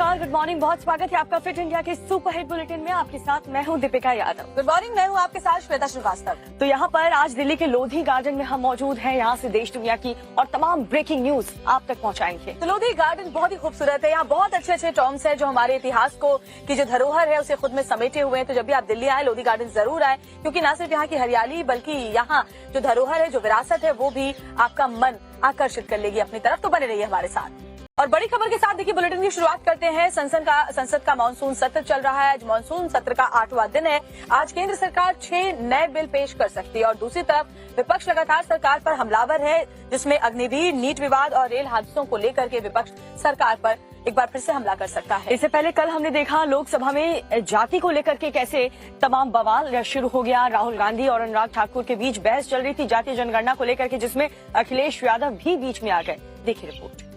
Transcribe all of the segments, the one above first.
नमस्कार, good morning. बहुत स्वागत है आपका फिट इंडिया के सुपर हिट बुलेटिन में। आपके साथ मैं हूं दीपिका यादव। गुड मॉर्निंग, मैं हूं आपके साथ श्वेता श्रीवास्तव। तो यहाँ पर आज दिल्ली के लोधी गार्डन में हम मौजूद हैं। यहाँ से देश दुनिया की और तमाम ब्रेकिंग न्यूज आप तक पहुँचाएंगे। तो लोधी गार्डन बहुत ही खूबसूरत है। यहाँ बहुत अच्छे अच्छे टॉम्स है जो हमारे इतिहास को की जो धरोहर है उसे खुद में समेटे हुए हैं। तो जब भी आप दिल्ली आए, लोधी गार्डन जरूर आए, क्योंकि न सिर्फ यहाँ की हरियाली बल्कि यहाँ जो धरोहर है, जो विरासत है, वो भी आपका मन आकर्षित कर लेगी अपनी तरफ। तो बने रहिए हमारे साथ। और बड़ी खबर के साथ देखिए बुलेटिन की शुरुआत करते हैं। संसद का मानसून सत्र चल रहा है। आज मानसून सत्र का 8वां दिन है। आज केंद्र सरकार 6 नए बिल पेश कर सकती है और दूसरी तरफ विपक्ष लगातार सरकार पर हमलावर है, जिसमें अग्निवीर, नीट विवाद और रेल हादसों को लेकर के विपक्ष सरकार पर एक बार फिर से हमला कर सकता है। इससे पहले कल हमने देखा लोकसभा में जाति को लेकर के कैसे तमाम बवाल शुरू हो गया। राहुल गांधी और अनुराग ठाकुर के बीच बहस चल रही थी जातीय जनगणना को लेकर के, जिसमें अखिलेश यादव भी बीच में आ गए। देखिए रिपोर्ट।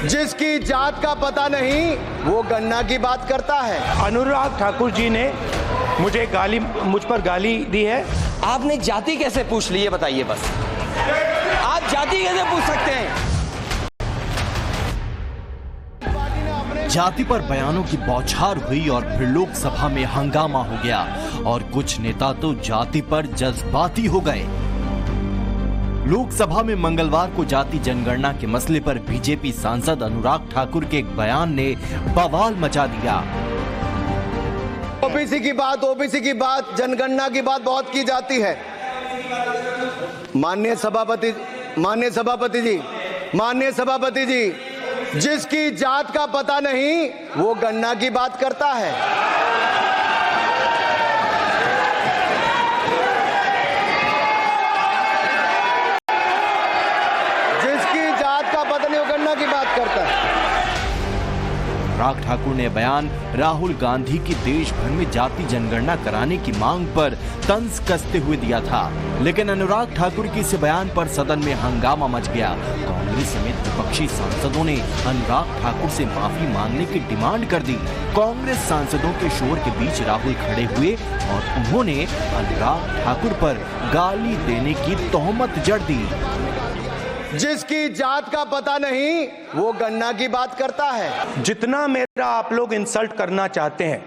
जिसकी जात का पता नहीं वो गन्ना की बात करता है। अनुराग ठाकुर जी ने मुझ पर गाली दी है। आपने जाति कैसे पूछ ली, ये बताइए बस। आप जाति कैसे पूछ सकते हैं? जाति पर बयानों की बौछार हुई और फिर लोकसभा में हंगामा हो गया और कुछ नेता तो जाति पर जज्बाती हो गए। लोकसभा में मंगलवार को जाति जनगणना के मसले पर बीजेपी सांसद अनुराग ठाकुर के एक बयान ने बवाल मचा दिया। ओबीसी की बात, जनगणना की बात बहुत की जाती है। माननीय सभापति जी, जिसकी जात का पता नहीं वो गन्ना की बात करता है। जिसकी जात का पता नहीं वो गन्ना की बात करता है। अनुराग ठाकुर ने बयान राहुल गांधी की देश भर में जाति जनगणना कराने की मांग पर तंज कसते हुए दिया था, लेकिन अनुराग ठाकुर के इस बयान पर सदन में हंगामा मच गया। कांग्रेस समेत विपक्षी सांसदों ने अनुराग ठाकुर से माफी मांगने की डिमांड कर दी। कांग्रेस सांसदों के शोर के बीच राहुल खड़े हुए और उन्होंने अनुराग ठाकुर पर गाली देने की तोहमत जड़ दी। जिसकी जात का पता नहीं वो गन्ना की बात करता है। जितना मेरा आप लोग इंसल्ट करना चाहते हैं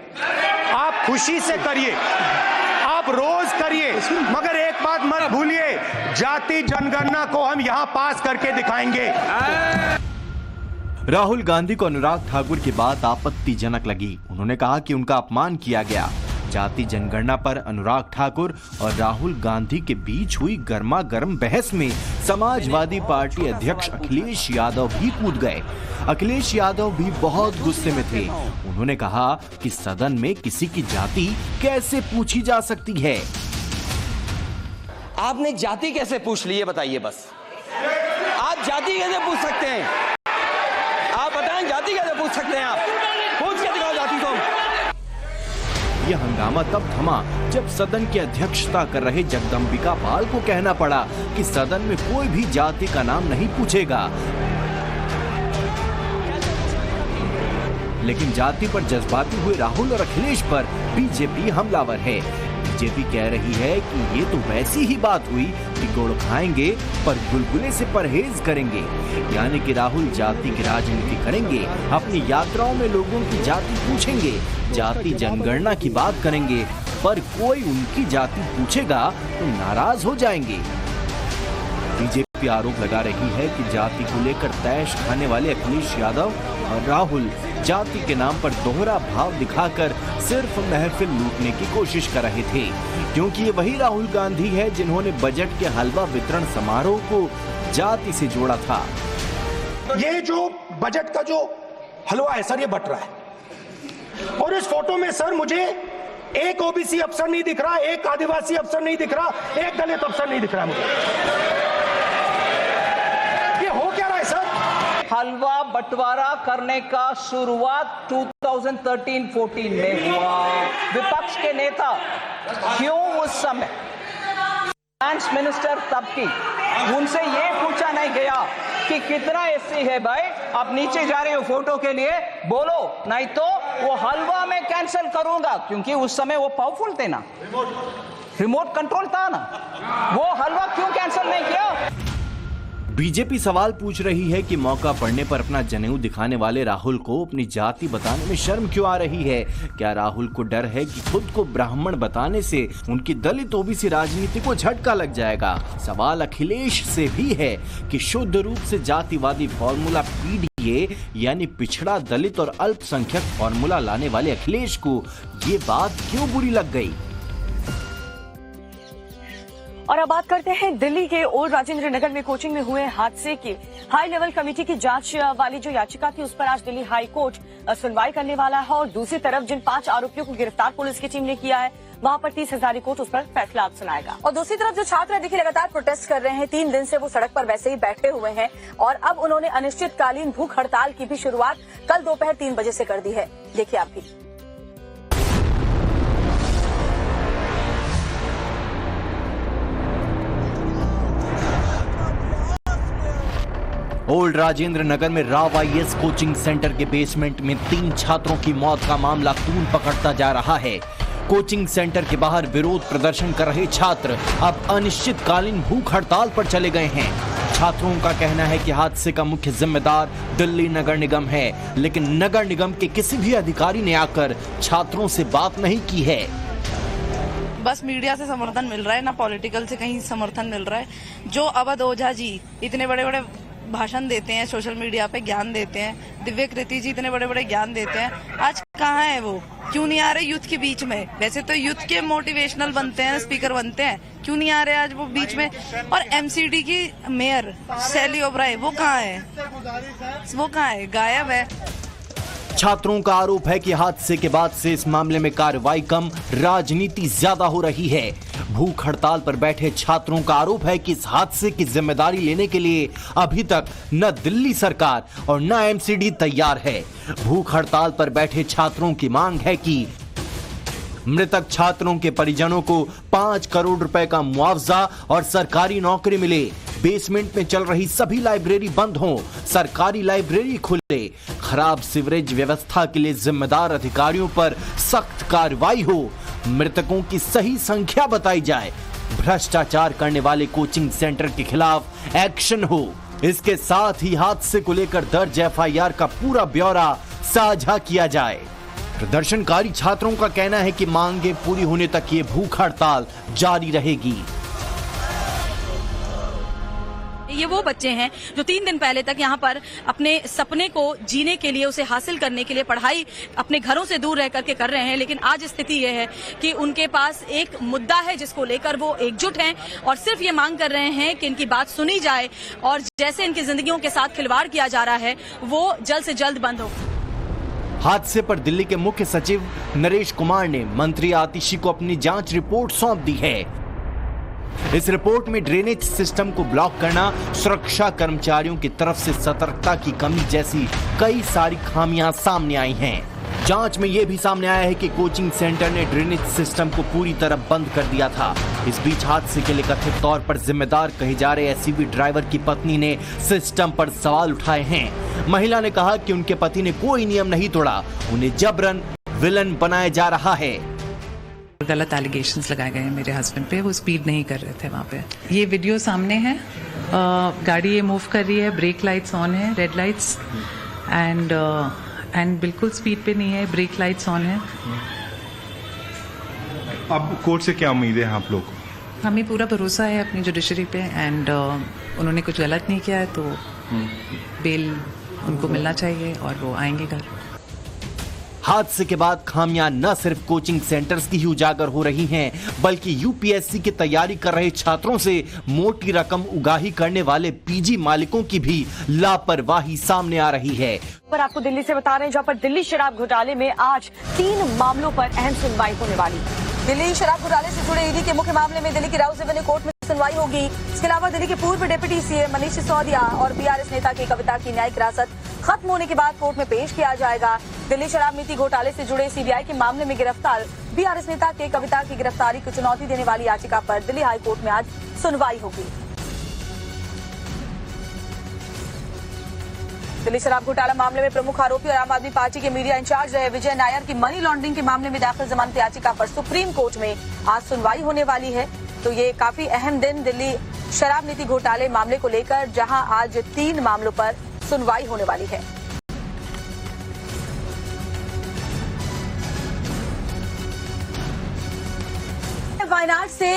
आप खुशी से करिए, आप रोज करिए, मगर एक बात मत भूलिए, जाति जनगणना को हम यहां पास करके दिखाएंगे। राहुल गांधी को अनुराग ठाकुर की बात आपत्तिजनक लगी। उन्होंने कहा कि उनका अपमान किया गया। जाति जनगणना पर अनुराग ठाकुर और राहुल गांधी के बीच हुई गर्मा गर्म बहस में समाजवादी पार्टी अध्यक्ष अखिलेश यादव भी कूद गए। अखिलेश यादव भी बहुत गुस्से में थे। उन्होंने कहा कि सदन में किसी की जाति कैसे पूछी जा सकती है। आपने जाति कैसे पूछ ली, ये बताइए बस। आप जाति कैसे पूछ सकते हैं? आप बताएं, जाति कैसे पूछ सकते हैं? आप पूछ के दिखाओ जाति को। यह हंगामा तब थमा जब सदन की अध्यक्षता कर रहे जगदम्बिका पाल को कहना पड़ा कि सदन में कोई भी जाति का नाम नहीं पूछेगा। लेकिन जाति पर जज्बाती हुए राहुल और अखिलेश पर बीजेपी हमलावर है। बीजेपी कह रही है कि ये तो वैसी ही बात हुई कि गुड़ खाएंगे पर गुलगुले से परहेज करेंगे, यानी कि राहुल जाति की राजनीति करेंगे, अपनी यात्राओं में लोगों की जाति पूछेंगे, जाति जनगणना की बात करेंगे, पर कोई उनकी जाति पूछेगा तो नाराज हो जाएंगे। बीजेपी आरोप लगा रही है कि जाति को लेकर तैश खाने वाले अखिलेश यादव और राहुल जाति के नाम पर दोहरा भाव दिखाकर सिर्फ महफिल लूटने की कोशिश कर रहे थे, क्योंकि ये वही राहुल गांधी है जिन्होंने बजट के हलवा वितरण समारोह को जाति से जोड़ा था। ये जो बजट का जो हलवा है सर, ये बट रहा है और इस फोटो में सर मुझे एक ओबीसी अफसर नहीं दिख रहा, एक आदिवासी अफसर नहीं दिख रहा, एक दलित अफसर नहीं दिख रहा मुझे। ये हो क्या रहा है सर? हलवा बंटवारा करने का शुरुआत 2013-14 में हुआ। विपक्ष के नेता क्यों उस समय फाइनेंस मिनिस्टर तब की उनसे ये पूछा नहीं गया कि कितना एससी है भाई, आप नीचे जा रहे हो फोटो के लिए, बोलो नहीं तो वो हलवा में कैंसिल करूंगा, क्योंकि उस समय वो पावरफुल थे ना। रिमोट कंट्रोल था ना, वो हलवा क्यों कैंसिल नहीं किया? बीजेपी सवाल पूछ रही है कि मौका पड़ने पर अपना जनेऊ दिखाने वाले राहुल को अपनी जाति बताने में शर्म क्यों आ रही है। क्या राहुल को डर है कि खुद को ब्राह्मण बताने से उनकी दलित ओबीसी राजनीति को झटका लग जाएगा। सवाल अखिलेश से भी है कि शुद्ध रूप से जातिवादी फॉर्मूला पीडीए यानी पिछड़ा दलित और अल्पसंख्यक फॉर्मूला लाने वाले अखिलेश को ये बात क्यों बुरी लग गई। और अब बात करते हैं दिल्ली के ओल्ड राजेंद्र नगर में कोचिंग में हुए हादसे की। हाई लेवल कमेटी की जांच वाली जो याचिका थी उस पर आज दिल्ली हाई कोर्ट सुनवाई करने वाला है और दूसरी तरफ जिन 5 आरोपियों को गिरफ्तार पुलिस की टीम ने किया है वहां पर 30 हजारी कोर्ट उस पर फैसला सुनाएगा। और दूसरी तरफ जो छात्र देखिए लगातार प्रोटेस्ट कर रहे हैं, 3 दिन से वो सड़क पर वैसे ही बैठे हुए हैं और अब उन्होंने अनिश्चितकालीन भूख हड़ताल की भी शुरुआत कल दोपहर 3 बजे से कर दी है। देखिए आप भी। ओल्ड राजेंद्र नगर में राव आईएएस कोचिंग सेंटर के बेसमेंट में 3 छात्रों की मौत का मामला तूल पकड़ता जा रहा है। कोचिंग सेंटर के बाहर विरोध प्रदर्शन कर रहे छात्र अब अनिश्चितकालीन भूख हड़ताल पर चले गए हैं। छात्रों का कहना है कि हादसे का मुख्य जिम्मेदार दिल्ली नगर निगम है, लेकिन नगर निगम के किसी भी अधिकारी ने आकर छात्रों से बात नहीं की है। बस मीडिया से समर्थन मिल रहा है, ना पॉलिटिकल से कहीं समर्थन मिल रहा है। जो अवध ओझा जी इतने बड़े बड़े भाषण देते हैं, सोशल मीडिया पे ज्ञान देते हैं, दिव्य कृति जी इतने बड़े बड़े ज्ञान देते हैं, आज कहाँ है वो? क्यों नहीं आ रहे यूथ के बीच में? वैसे तो यूथ के मोटिवेशनल बनते हैं, स्पीकर बनते हैं, क्यों नहीं आ रहे आज वो बीच में? और एमसीडी की मेयर शैली ओबराय वो कहाँ है? वो कहाँ है? गायब है। छात्रों का आरोप है कि हादसे के बाद से इस मामले में कार्रवाई कम, राजनीति ज्यादा हो रही है। भूख हड़ताल पर बैठे छात्रों का आरोप है कि इस हादसे की जिम्मेदारी लेने के लिए अभी तक न दिल्ली सरकार और न एमसीडी तैयार है। भूख हड़ताल पर बैठे छात्रों की मांग है कि मृतक छात्रों के परिजनों को 5 करोड़ रुपए का मुआवजा और सरकारी नौकरी मिले। बेसमेंट में चल रही सभी लाइब्रेरी बंद हों, सरकारी लाइब्रेरी खुले, खराब सीवरेज व्यवस्था के लिए जिम्मेदार अधिकारियों पर सख्त कार्रवाई हो, मृतकों की सही संख्या बताई जाए, भ्रष्टाचार करने वाले कोचिंग सेंटर के खिलाफ एक्शन हो। इसके साथ ही हादसे को लेकर दर्ज एफआईआर का पूरा ब्यौरा साझा किया जाए। प्रदर्शनकारी छात्रों का कहना है कि मांगे पूरी होने तक ये भूख हड़ताल जारी रहेगी। ये वो बच्चे हैं जो 3 दिन पहले तक यहाँ पर अपने सपने को जीने के लिए, उसे हासिल करने के लिए पढ़ाई अपने घरों से दूर रह करके कर रहे हैं, लेकिन आज स्थिति ये है कि उनके पास एक मुद्दा है जिसको लेकर वो एकजुट हैं और सिर्फ ये मांग कर रहे हैं कि इनकी बात सुनी जाए और जैसे इनकी जिंदगियों के साथ खिलवाड़ किया जा रहा है वो जल्द से जल्द बंद हो। हादसे पर दिल्ली के मुख्य सचिव नरेश कुमार ने मंत्री आतिशी को अपनी जांच रिपोर्ट सौंप दी है। इस रिपोर्ट में ड्रेनेज सिस्टम को ब्लॉक करना, सुरक्षा कर्मचारियों की तरफ से सतर्कता की कमी जैसी कई सारी खामियां सामने आई हैं। जांच में यह भी सामने आया है कि कोचिंग सेंटर ने ड्रेनेज सिस्टम को पूरी तरह बंद कर दिया था। इस बीच हादसे के लिए कथित तौर पर जिम्मेदार कहे जा रहे एसयूवी ड्राइवर की पत्नी ने सिस्टम पर सवाल उठाए हैं। महिला ने कहा कि उनके पति ने कोई नियम नहीं तोड़ा, उन्हें जबरन विलन बनाया जा रहा है। गलत एलिगेशंस लगाए गए हैं मेरे हस्बैंड पे, वो स्पीड नहीं कर रहे थे वहाँ पे। ये वीडियो सामने है, गाड़ी ये मूव कर रही है, ब्रेक लाइट्स ऑन है, रेड लाइट्स एंड बिल्कुल स्पीड पे नहीं है, ब्रेक लाइट्स ऑन है। अब कोर्ट से क्या उम्मीद है आप लोग को? हमें पूरा भरोसा है अपनी जुडिशरी पे एंड उन्होंने कुछ गलत नहीं किया है तो बेल उनको मिलना चाहिए और वो आएंगे घर। हादसे के बाद खामियां न सिर्फ कोचिंग सेंटर्स की ही उजागर हो रही हैं, बल्कि यूपीएससी की तैयारी कर रहे छात्रों से मोटी रकम उगाही करने वाले पीजी मालिकों की भी लापरवाही सामने आ रही है। पर आपको दिल्ली से बता रहे हैं, जहां पर दिल्ली शराब घोटाले में आज 3 मामलों पर अहम सुनवाई होने वाली। दिल्ली शराब घोटाले से जुड़े ईडी के मुख्य मामले में दिल्ली की राउस एवेन्यू कोर्ट में सुनवाई होगी। इसके अलावा दिल्ली के पूर्व डिप्टी सीएम मनीष सिसोदिया और बीआरएस नेता की कविता की न्यायिक हिरासत खत्म होने के बाद कोर्ट में पेश किया जाएगा। दिल्ली शराब नीति घोटाले से जुड़े सीबीआई के मामले में गिरफ्तार बीआरएस नेता के कविता की गिरफ्तारी को चुनौती देने वाली याचिका पर दिल्ली हाई कोर्ट में आज सुनवाई होगी। दिल्ली शराब घोटाला मामले में प्रमुख आरोपी और आम आदमी पार्टी के मीडिया इंचार्ज रहे विजय नायर की मनी लॉन्ड्रिंग के मामले में दाखिल जमानत याचिका पर सुप्रीम कोर्ट में आज सुनवाई होने वाली है। तो ये काफी अहम दिन दिल्ली शराब नीति घोटाले मामले को लेकर, जहां आज 3 मामलों पर सुनवाई होने वाली है। वायनाड से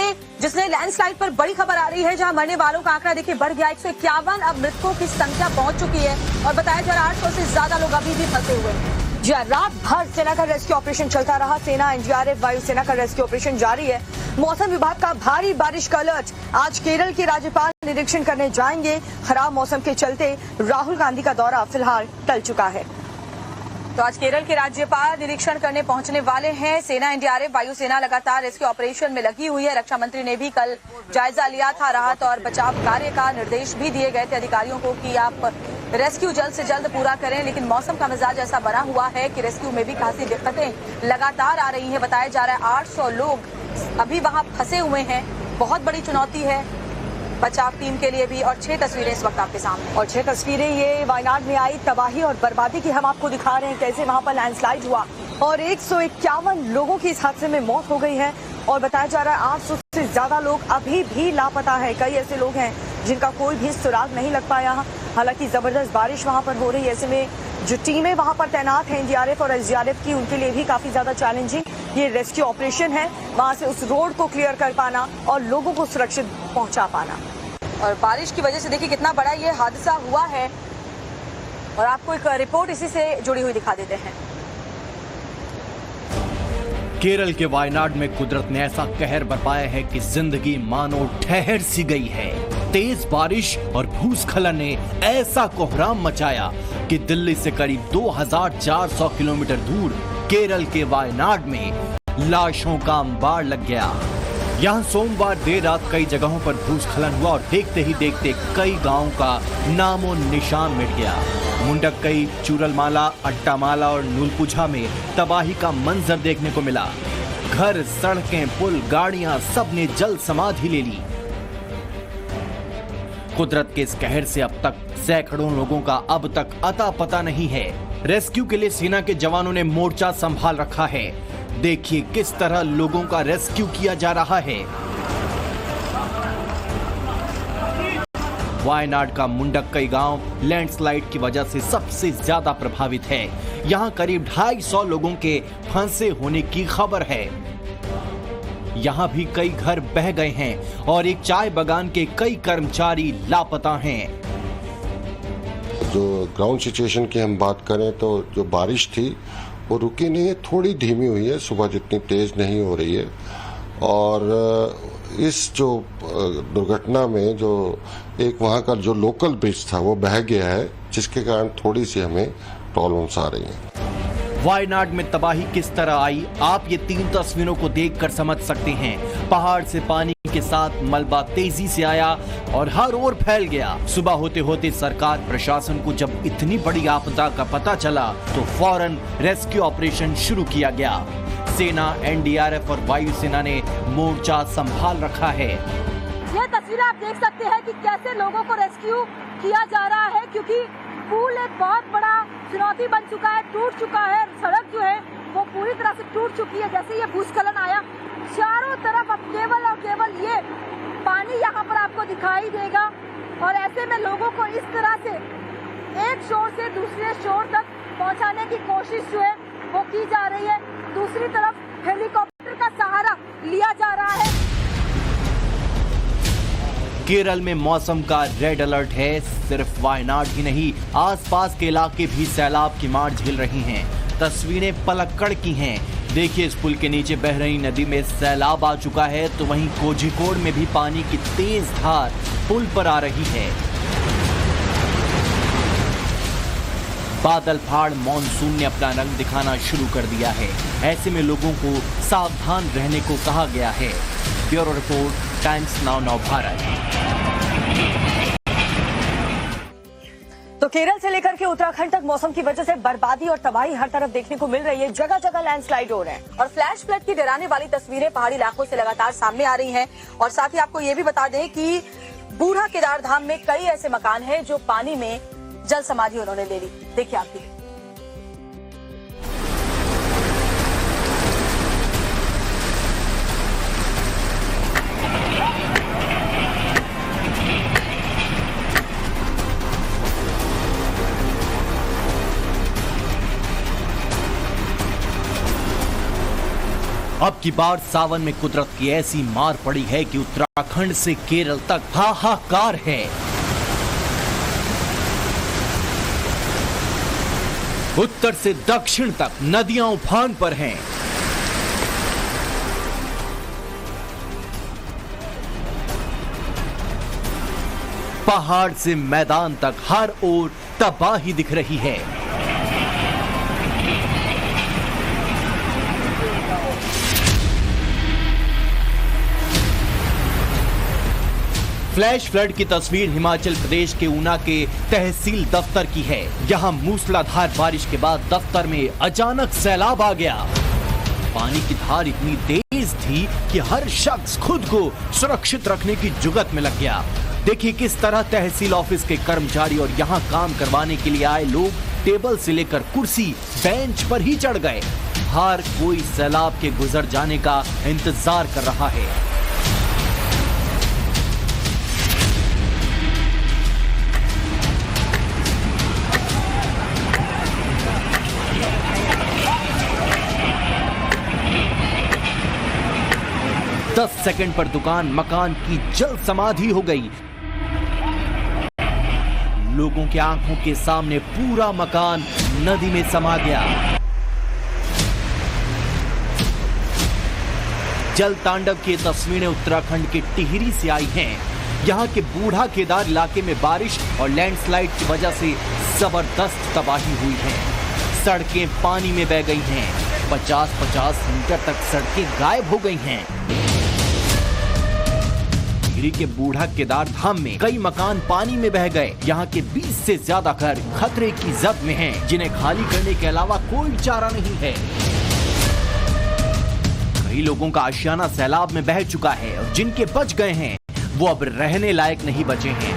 जिसने लैंडस्लाइड पर बड़ी खबर आ रही है, जहां मरने वालों का आंकड़ा देखिए बढ़ गया 151, अब मृतकों की संख्या पहुंच चुकी है और बताया जा रहा है 800 से ज्यादा लोग अभी भी फंसे हुए हैं। जी रात भर सेना का रेस्क्यू ऑपरेशन चलता रहा। सेना, एनडीआरएफ, वायुसेना का रेस्क्यू ऑपरेशन जारी है। मौसम विभाग का भारी बारिश का अलर्ट। आज केरल के राज्यपाल निरीक्षण करने जाएंगे। खराब मौसम के चलते राहुल गांधी का दौरा फिलहाल टल चुका है। तो आज केरल के राज्यपाल निरीक्षण करने पहुंचने वाले हैं। सेना, एनडीआरएफ, वायुसेना लगातार रेस्क्यू ऑपरेशन में लगी हुई है। रक्षा मंत्री ने भी कल जायजा लिया था। राहत और बचाव कार्य का निर्देश भी दिए गए थे अधिकारियों को कि आप रेस्क्यू जल्द से जल्द पूरा करें, लेकिन मौसम का मिजाज ऐसा बना हुआ है कि रेस्क्यू में भी खासी दिक्कतें लगातार आ रही हैं। बताया जा रहा है 800 लोग अभी वहां फंसे हुए हैं। बहुत बड़ी चुनौती है बचाव टीम के लिए भी। और 6 तस्वीरें इस वक्त आपके सामने, और 6 तस्वीरें ये वायनाड में आई तबाही और बर्बादी की हम आपको दिखा रहे हैं, कैसे वहां पर लैंडस्लाइड हुआ और 151 लोगों की इस हादसे में मौत हो गई है। और बताया जा रहा है 800 से ज्यादा लोग अभी भी लापता है। कई ऐसे लोग हैं जिनका कोई भी सुराग नहीं लग पाया। हालांकि जबरदस्त बारिश वहां पर हो रही है, ऐसे में जो टीमें वहां पर तैनात हैं एनडीआरएफ और एसडीआरएफ की, उनके लिए भी काफी ज्यादा चैलेंजिंग ये रेस्क्यू ऑपरेशन है। वहां से उस रोड को क्लियर कर पाना और लोगों को सुरक्षित पहुंचा पाना। और बारिश की वजह से देखिए कितना बड़ा ये हादसा हुआ है। और आपको एक रिपोर्ट इसी से जुड़ी हुई दिखा देते हैं। केरल के वायनाड में कुदरत ने ऐसा कहर बरपाया है कि जिंदगी मानो ठहर सी गई है। तेज बारिश और भूस्खलन ने ऐसा कोहराम मचाया कि दिल्ली से करीब 2400 किलोमीटर दूर केरल के वायनाड में लाशों का अंबार लग गया। यहाँ सोमवार देर रात कई जगहों पर भूस्खलन हुआ और देखते ही देखते कई गांवों का नामो निशान मिट गया। मुंडक्कई, चूरलमाला, अट्टामाला और नूलपुझा में तबाही का मंजर देखने को मिला। घर, सड़कें, पुल, गाड़ियां सब ने जल समाधि ले ली। कुदरत के इस कहर से अब तक सैकड़ों लोगों का अब तक अता पता नहीं है। रेस्क्यू के लिए सेना के जवानों ने मोर्चा संभाल रखा है। देखिए किस तरह लोगों का रेस्क्यू किया जा रहा है। वायनाड का मुंडक्कई गांव लैंडस्लाइड की वजह से सबसे ज्यादा प्रभावित है। यहां करीब 250 लोगों के फंसे होने की खबर है। यहां भी कई घर बह गए हैं और एक चाय बागान के कई कर्मचारी लापता हैं। जो ग्राउंड सिचुएशन की हम बात करें तो जो बारिश थी वो रुकी नहीं है, थोड़ी धीमी हुई है, सुबह जितनी तेज नहीं हो रही है। और इस जो दुर्घटना में जो एक वहाँ का जो लोकल ब्रिज था वो बह गया है, जिसके कारण थोड़ी सी हमें प्रॉब्लम्स आ रही हैं। वायनाड में तबाही किस तरह आई, आप ये 3 तस्वीरों को देखकर समझ सकते हैं। पहाड़ से पानी के साथ मलबा तेजी से आया और हर ओर फैल गया। सुबह होते होते सरकार प्रशासन को जब इतनी बड़ी आपदा का पता चला तो फौरन रेस्क्यू ऑपरेशन शुरू किया गया। सेना, एनडीआरएफ और वायुसेना ने मोर्चा संभाल रखा है। यह तस्वीर आप देख सकते हैं कि कैसे लोगों को रेस्क्यू किया जा रहा है, क्योंकि पुल एक बहुत बड़ा चुनौती बन चुका है, टूट चुका है। सड़क जो है वो पूरी तरह से टूट चुकी है। जैसे ये भूस्खलन आया, चारों तरफ अब केवल और केवल ये पानी यहाँ पर आपको दिखाई देगा। और ऐसे में लोगों को इस तरह से एक शोर से दूसरे शोर तक पहुँचाने की कोशिश जो है वो की जा रही है। दूसरी तरफ हेलीकॉप्टर का सहारा लिया जा रहा है। केरल में मौसम का रेड अलर्ट है। सिर्फ वायनाड ही नहीं, आसपास के इलाके भी सैलाब की मार झेल रही हैं। तस्वीरें पलक्कड़ की हैं। देखिए इस पुल के नीचे बह रही नदी में सैलाब आ चुका है, तो वहीं कोझिकोड में भी पानी की तेज धार पुल पर आ रही है। बादल फाड़ मॉनसून ने अपना रंग दिखाना शुरू कर दिया है। ऐसे में लोगों को सावधान रहने को कहा गया है। Bureau report, times now Bharat. तो केरल से लेकर के उत्तराखंड तक मौसम की वजह से बर्बादी और तबाही हर तरफ देखने को मिल रही है। जगह जगह लैंडस्लाइड हो रहे हैं और फ्लैश फ्लड की डराने वाली तस्वीरें पहाड़ी इलाकों से लगातार सामने आ रही हैं। और साथ ही आपको ये भी बता दें कि बूढ़ा केदार धाम में कई ऐसे मकान हैं जो पानी में जल समाधि उन्होंने ले ली। देखिए आप भी। अब की बार सावन में कुदरत की ऐसी मार पड़ी है कि उत्तराखंड से केरल तक हाहाकार है। उत्तर से दक्षिण तक नदियां उफान पर हैं। पहाड़ से मैदान तक हर ओर तबाही दिख रही है। फ्लैश फ्लड की तस्वीर हिमाचल प्रदेश के ऊना के तहसील दफ्तर की है। यहाँ मूसलाधार बारिश के बाद दफ्तर में अचानक सैलाब आ गया। पानी की धार इतनी तेज थी कि हर शख्स खुद को सुरक्षित रखने की जुगत में लग गया। देखिए किस तरह तहसील ऑफिस के कर्मचारी और यहाँ काम करवाने के लिए आए लोग टेबल से लेकर कुर्सी बेंच पर ही चढ़ गए। हर कोई सैलाब के गुजर जाने का इंतजार कर रहा है। दस सेकंड पर दुकान मकान की जल समाधि हो गई। लोगों की आंखों के सामने पूरा मकान नदी में समा गया। जल तांडव की तस्वीरें उत्तराखंड के टिहरी से आई हैं। यहाँ के बूढ़ा केदार इलाके में बारिश और लैंडस्लाइड की वजह से जबरदस्त तबाही हुई है। सड़कें पानी में बह गई हैं। 50-50 मीटर तक सड़कें गायब हो गई हैं। टिहरी के बूढ़ा केदार धाम में कई मकान पानी में बह गए। यहाँ के 20 से ज्यादा घर खतरे की जद में हैं, जिन्हें खाली करने के अलावा कोई चारा नहीं है। कई लोगों का आशियाना सैलाब में बह चुका है और जिनके बच गए हैं वो अब रहने लायक नहीं बचे हैं।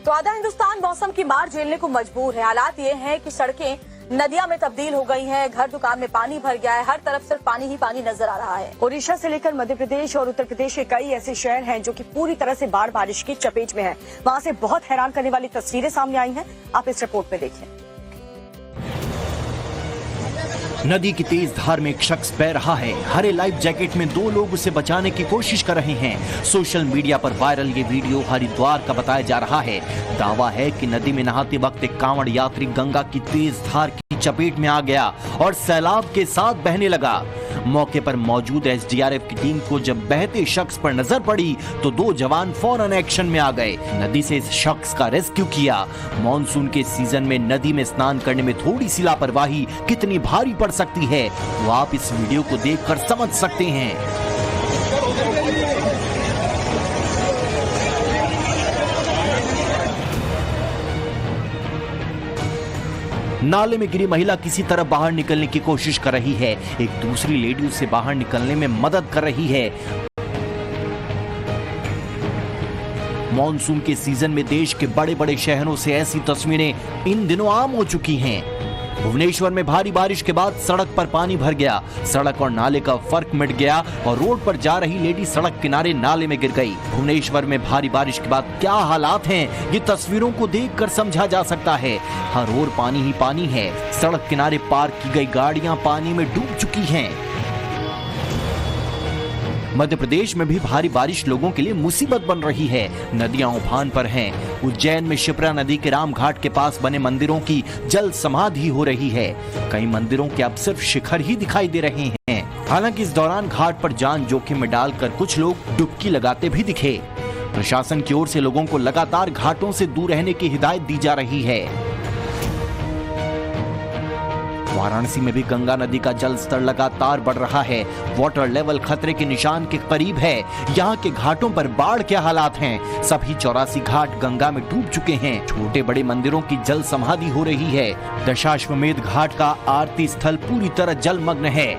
तो आधा हिंदुस्तान मौसम की मार झेलने को मजबूर है। हालात ये हैं कि सड़कें नदियां में तब्दील हो गई हैं, घर दुकान में पानी भर गया है, हर तरफ सिर्फ पानी ही पानी नजर आ रहा है। ओडिशा से लेकर मध्य प्रदेश और उत्तर प्रदेश के कई ऐसे शहर हैं जो कि पूरी तरह से बाढ़ बारिश की चपेट में हैं। वहां से बहुत हैरान करने वाली तस्वीरें सामने आई हैं। आप इस रिपोर्ट में देखिए। नदी की तेज धार में एक शख्स बह रहा है। हरे लाइफ जैकेट में दो लोग उसे बचाने की कोशिश कर रहे हैं। सोशल मीडिया पर वायरल ये वीडियो हरिद्वार का बताया जा रहा है। दावा है कि नदी में नहाते वक्त एक कांवड़ यात्री गंगा की तेज धार की चपेट में आ गया और सैलाब के साथ बहने लगा। मौके पर मौजूद एसडीआरएफ की टीम को जब बहते शख्स पर नजर पड़ी तो दो जवान फौरन एक्शन में आ गए। नदी से इस शख्स का रेस्क्यू किया। मॉनसून के सीजन में नदी में स्नान करने में थोड़ी सी लापरवाही कितनी भारी पड़ सकती है वो आप इस वीडियो को देखकर समझ सकते हैं। नाले में गिरी महिला किसी तरह बाहर निकलने की कोशिश कर रही है। एक दूसरी लेडी उसे बाहर निकलने में मदद कर रही है। मॉनसून के सीजन में देश के बड़े बड़े शहरों से ऐसी तस्वीरें इन दिनों आम हो चुकी हैं। भुवनेश्वर में भारी बारिश के बाद सड़क पर पानी भर गया। सड़क और नाले का फर्क मिट गया और रोड पर जा रही लेडी सड़क किनारे नाले में गिर गई। भुवनेश्वर में भारी बारिश के बाद क्या हालात हैं, ये तस्वीरों को देखकर समझा जा सकता है। हर ओर पानी ही पानी है। सड़क किनारे पार्क की गई गाड़ियां पानी में डूब चुकी हैं। मध्य प्रदेश में भी भारी बारिश लोगों के लिए मुसीबत बन रही है। नदियां उफान पर हैं। उज्जैन में शिप्रा नदी के रामघाट के पास बने मंदिरों की जल समाधि हो रही है। कई मंदिरों के अब सिर्फ शिखर ही दिखाई दे रहे हैं। हालांकि इस दौरान घाट पर जान जोखिम में डालकर कुछ लोग डुबकी लगाते भी दिखे। प्रशासन की ओर से लोगों को लगातार घाटों से दूर रहने की हिदायत दी जा रही है। वाराणसी में भी गंगा नदी का जल स्तर लगातार बढ़ रहा है। वाटर लेवल खतरे के निशान के करीब है। यहाँ के घाटों पर बाढ़ के हालात हैं। सभी 84 घाट गंगा में डूब चुके हैं। छोटे बड़े मंदिरों की जल समाधि हो रही है। दशाश्वमेध घाट का आरती स्थल पूरी तरह जलमग्न है।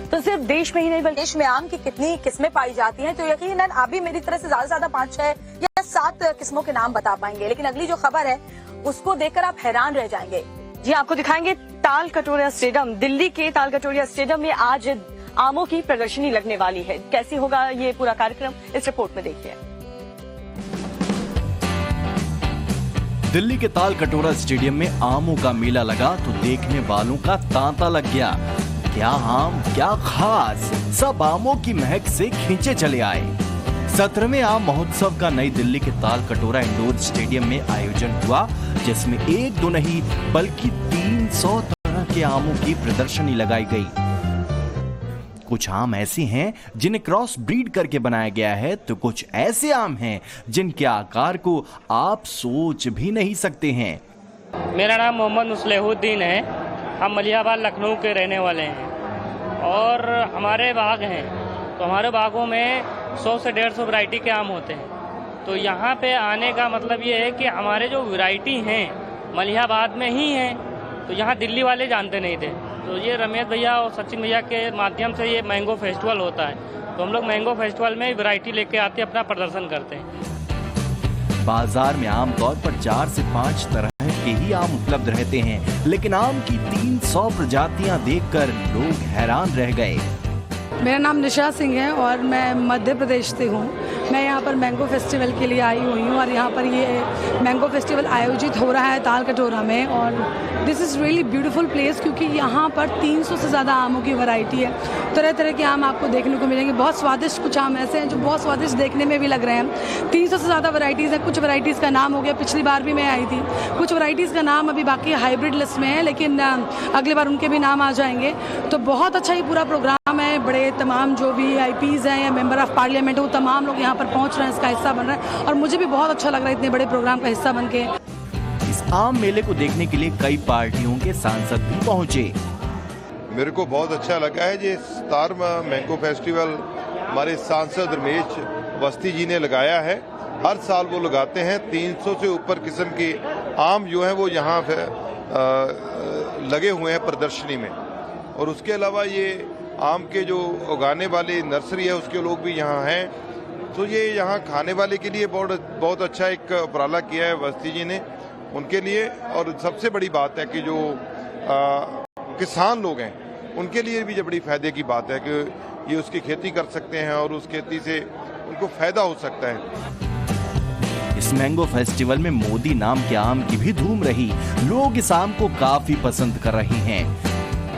तो सिर्फ देश में ही नहीं बल्कि देश में आम की कितनी किस्में पाई जाती हैं, तो यकीनन आप भी मेरी तरह से ज्यादा 5, 6 या 7 किस्मों के नाम बता पाएंगे। लेकिन अगली जो खबर है उसको देखकर आप हैरान रह जाएंगे। जी आपको दिखाएंगे ताल कटोरिया स्टेडियम। दिल्ली के ताल कटोरिया स्टेडियम में आज आमों की प्रदर्शनी लगने वाली है। कैसी होगा ये पूरा कार्यक्रम, इस रिपोर्ट में देखिए। दिल्ली के ताल कटोरा स्टेडियम में आमों का मेला लगा तो देखने वालों का तांता लग गया। क्या आम, क्या खास, सब आमों की महक से खींचे चले आए। 17वें आम महोत्सव का नई दिल्ली के ताल कटोरा इंडोर स्टेडियम में आयोजन हुआ, जिसमें 1-2 नहीं बल्कि 300 तरह के आमों की प्रदर्शनी लगाई गई। कुछ आम ऐसे हैं जिन्हें क्रॉस ब्रीड करके बनाया गया है, तो कुछ ऐसे आम हैं जिनके आकार को आप सोच भी नहीं सकते हैं। मेरा नाम मोहम्मद मुसलेहुद्दीन है। हम मलिहाबाद लखनऊ के रहने वाले हैं और हमारे बाग हैं, तो हमारे बागों में 100 से 150 वैरायटी के आम होते हैं। तो यहाँ पे आने का मतलब ये है कि हमारे जो वैरायटी हैं मलिहाबाद में ही हैं, तो यहाँ दिल्ली वाले जानते नहीं थे। तो ये रमेश भैया और सचिन भैया के माध्यम से ये मैंगो फेस्टिवल होता है, तो हम लोग मैंगो फेस्टिवल में वैरायटी लेके आते अपना प्रदर्शन करते हैं। बाजार में आमतौर पर 4 से 5 तरह के ही आम उपलब्ध रहते हैं, लेकिन आम की 300 प्रजातियां देखकर लोग हैरान रह गए। मेरा नाम निशा सिंह है और मैं मध्य प्रदेश से हूँ। मैं यहाँ पर मैंगो फेस्टिवल के लिए आई हुई हूँ और यहाँ पर ये मैंगो फेस्टिवल आयोजित हो रहा है ताल कटोरा में, और this is really beautiful place क्योंकि यहाँ पर 300 से ज़्यादा आमों की वैरायटी है। तरह तरह के आम आपको देखने को मिलेंगे, बहुत स्वादिष्ट कुछ आम ऐसे हैं जो बहुत स्वादिष्ट देखने में भी लग रहे हैं। 300 से ज़्यादा वैरायटीज़ हैं। कुछ वैरायटीज़ का नाम हो गया, पिछली बार भी मैं आई थी। कुछ वैरायटीज़ का नाम अभी बाकी हाइब्रिड लिस्ट में है, लेकिन अगली बार उनके भी नाम आ जाएंगे। तो बहुत अच्छा ये पूरा प्रोग्राम है। बड़े तमाम जो VIPs हैं या मेंबर ऑफ पार्लियामेंट, वो तमाम लोग यहाँ पर पहुँच रहे हैं, इसका हिस्सा बन रहे हैं, और मुझे भी बहुत अच्छा लग रहा है इतने बड़े प्रोग्राम का हिस्सा बन के। इस आम मेले को देखने के लिए कई पार्टियों के सांसद भी पहुंचे। मेरे को बहुत अच्छा लगा है ये स्टार मैंगो फेस्टिवल हमारे सांसद रमेश अवस्थी जी ने लगाया है। हर साल वो लगाते हैं। 300 से ऊपर किस्म के आम जो हैं वो यहाँ लगे हुए हैं प्रदर्शनी में, और उसके अलावा ये आम के जो उगाने वाली नर्सरी है उसके लोग भी यहाँ हैं। तो ये यहाँ खाने वाले के लिए बहुत अच्छा एक उपराला किया है अवस्थी जी ने उनके लिए। और सबसे बड़ी बात है कि जो किसान लोग हैं उनके लिए भी बड़ी फायदे की बात है कि ये उसकी खेती कर सकते हैं और उस खेती से उनको फायदा हो सकता है। इस मैंगो फेस्टिवल में मोदी नाम के आम की भी धूम रही। लोग इस आम को काफी पसंद कर रहे हैं।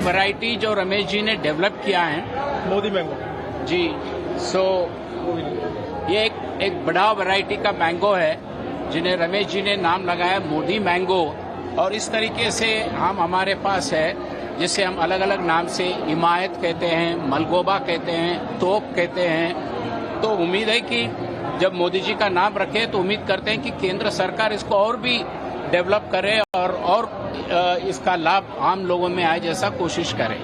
वैरायटी जो रमेश जी ने डेवलप किया है मोदी मैंगो जी, सो ये एक बड़ा वैरायटी का मैंगो है जिन्हें रमेश जी ने नाम लगाया मोदी मैंगो। और इस तरीके से आम हमारे पास है जिसे हम अलग अलग नाम से हिमायत कहते हैं, मलगोबा कहते हैं, तोप कहते हैं। तो उम्मीद है कि जब मोदी जी का नाम रखे तो उम्मीद करते हैं कि केंद्र सरकार इसको और भी डेवलप करे और इसका लाभ आम लोगों में आए जैसा कोशिश करे।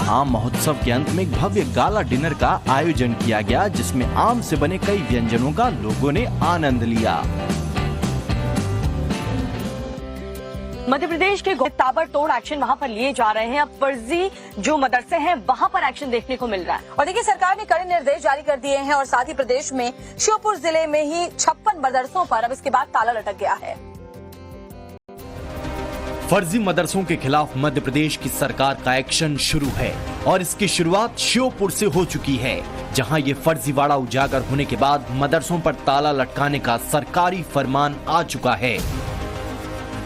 आम महोत्सव के अंत में एक भव्य गाला डिनर का आयोजन किया गया, जिसमें आम से बने कई व्यंजनों का लोगों ने आनंद लिया। मध्य प्रदेश के ताबड़तोड़ एक्शन वहां पर लिए जा रहे हैं। अब फर्जी जो मदरसे हैं वहां पर एक्शन देखने को मिल रहा है। और देखिए, सरकार ने कड़े निर्देश जारी कर दिए हैं और साथ ही प्रदेश में श्योपुर जिले में ही 56 मदरसों पर अब इसके बाद ताला लटक गया है। फर्जी मदरसों के खिलाफ मध्य प्रदेश की सरकार का एक्शन शुरू है और इसकी शुरुआत श्योपुर से हो चुकी है, जहां ये फर्जीवाड़ा उजागर होने के बाद मदरसों पर ताला लटकाने का सरकारी फरमान आ चुका है।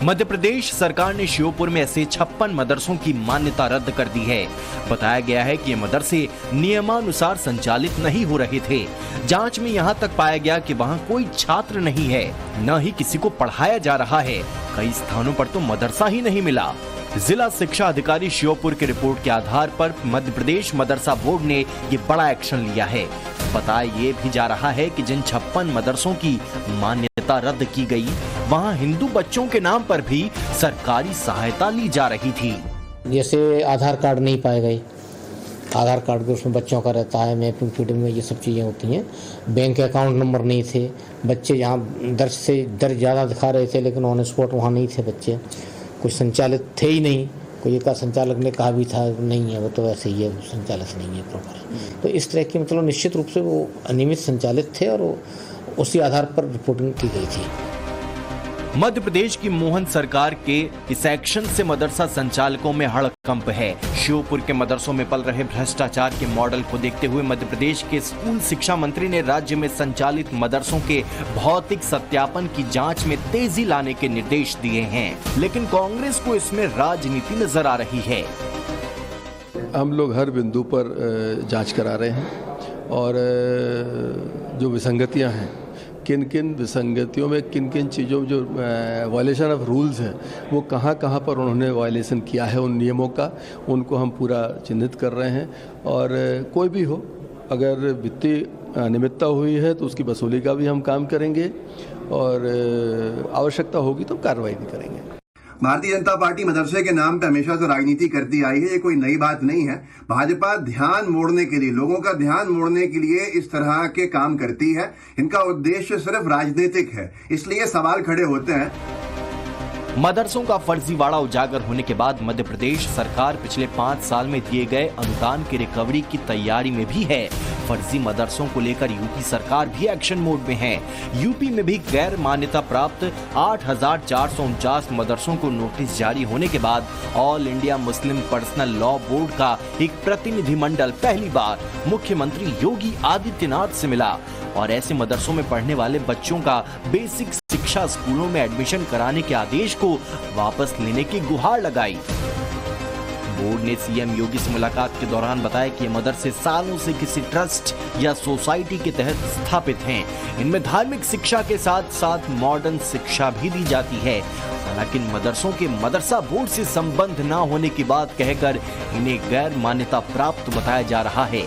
मध्य प्रदेश सरकार ने श्योपुर में ऐसे 56 मदरसों की मान्यता रद्द कर दी है। बताया गया है कि ये मदरसे नियमानुसार संचालित नहीं हो रहे थे। जांच में यहां तक पाया गया कि वहां कोई छात्र नहीं है, न ही किसी को पढ़ाया जा रहा है। कई स्थानों पर तो मदरसा ही नहीं मिला। जिला शिक्षा अधिकारी श्योपुर की रिपोर्ट के आधार पर मध्य प्रदेश मदरसा बोर्ड ने ये बड़ा एक्शन लिया है। बताया ये भी जा रहा है कि जिन 56 मदरसों की मान्यता रद्द की गई, वहां हिंदू बच्चों के नाम पर भी सरकारी सहायता ली जा रही थी। जैसे आधार कार्ड नहीं पाए गए, आधार कार्ड के उसमें बच्चों का रहता है, मैपिंग फीडिंग में ये सब चीज़ें होती हैं। बैंक अकाउंट नंबर नहीं थे, बच्चे यहाँ दर्ज से दर्ज ज़्यादा दिखा रहे थे लेकिन ऑन स्पॉट वहाँ नहीं थे बच्चे, कुछ संचालित थे ही नहीं। कोई एक संचालक ने कहा भी था नहीं है, वो तो वैसे ही है, संचालक नहीं है प्रॉपर। तो इस तरह की मतलब निश्चित रूप से वो अनियमित संचालित थे और उसी आधार पर रिपोर्टिंग की गई थी। मध्य प्रदेश की मोहन सरकार के इस एक्शन से मदरसा संचालकों में हड़कंप है। श्योपुर के मदरसों में पल रहे भ्रष्टाचार के मॉडल को देखते हुए मध्य प्रदेश के स्कूल शिक्षा मंत्री ने राज्य में संचालित मदरसों के भौतिक सत्यापन की जांच में तेजी लाने के निर्देश दिए हैं, लेकिन कांग्रेस को इसमें राजनीति नजर आ रही है। हम लोग हर बिंदु पर जांच करा रहे हैं और जो विसंगतियां हैं, किन किन विसंगतियों में किन किन चीज़ों में जो वायलेशन ऑफ रूल्स हैं वो कहाँ कहाँ पर उन्होंने वायलेशन किया है उन नियमों का, उनको हम पूरा चिन्हित कर रहे हैं। और कोई भी हो, अगर वित्तीय अनियमितता हुई है तो उसकी वसूली का भी हम काम करेंगे और आवश्यकता होगी तो कार्रवाई भी करेंगे। भारतीय जनता पार्टी मदरसे के नाम पे हमेशा से राजनीति करती आई है, ये कोई नई बात नहीं है। भाजपा ध्यान मोड़ने के लिए, लोगों का ध्यान मोड़ने के लिए इस तरह के काम करती है। इनका उद्देश्य सिर्फ राजनीतिक है, इसलिए सवाल खड़े होते हैं। मदरसों का फर्जीवाड़ा उजागर होने के बाद मध्य प्रदेश सरकार पिछले 5 साल में दिए गए अनुदान की रिकवरी की तैयारी में भी है। फर्जी मदरसों को लेकर यूपी सरकार भी एक्शन मोड में है। यूपी में भी गैर मान्यता प्राप्त 8,449 मदरसों को नोटिस जारी होने के बाद all India Muslim personal law board का एक प्रतिनिधिमंडल पहली बार मुख्यमंत्री योगी आदित्यनाथ से मिला और ऐसे मदरसों में पढ़ने वाले बच्चों का बेसिक शिक्षा स्कूलों में एडमिशन कराने के आदेश को वापस लेने की गुहार लगाई। बोर्ड ने सीएम योगी से मुलाकात के दौरान बताया कि ये मदरसे सालों से किसी ट्रस्ट या सोसाइटी के तहत स्थापित हैं। इनमें धार्मिक शिक्षा के साथ साथ मॉडर्न शिक्षा भी दी जाती है। हालांकि मदरसों के मदरसा बोर्ड से संबंध न होने की बात कहकर इन्हें गैर मान्यता प्राप्त बताया जा रहा है।